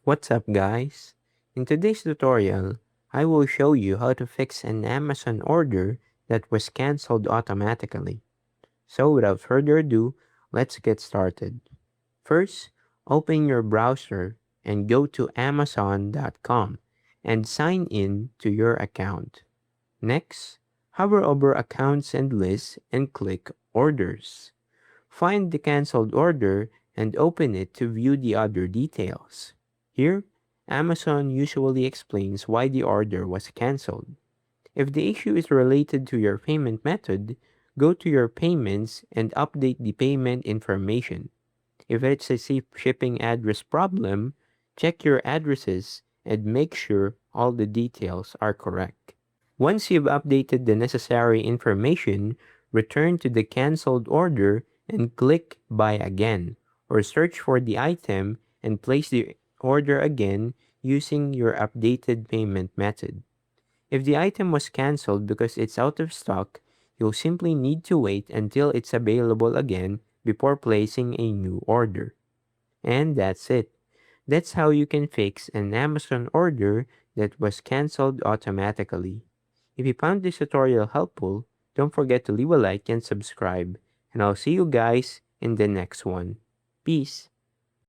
What's up guys? In today's tutorial, I will show you how to fix an Amazon order that was cancelled automatically. So without further ado, let's get started. First, open your browser and go to amazon.com and sign in to your account. Next, hover over Accounts and Lists and click Orders. Find the cancelled order and open it to view the other details. Here, Amazon usually explains why the order was cancelled. If the issue is related to your payment method, go to your payments and update the payment information. If it's a shipping address problem, check your addresses and make sure all the details are correct. Once you've updated the necessary information, return to the cancelled order and click Buy Again, or search for the item and place the order again using your updated payment method. If the item was cancelled because it's out of stock, you'll simply need to wait until it's available again before placing a new order. And that's it. That's how you can fix an Amazon order that was cancelled automatically. If you found this tutorial helpful, don't forget to leave a like and subscribe. And I'll see you guys in the next one. Peace.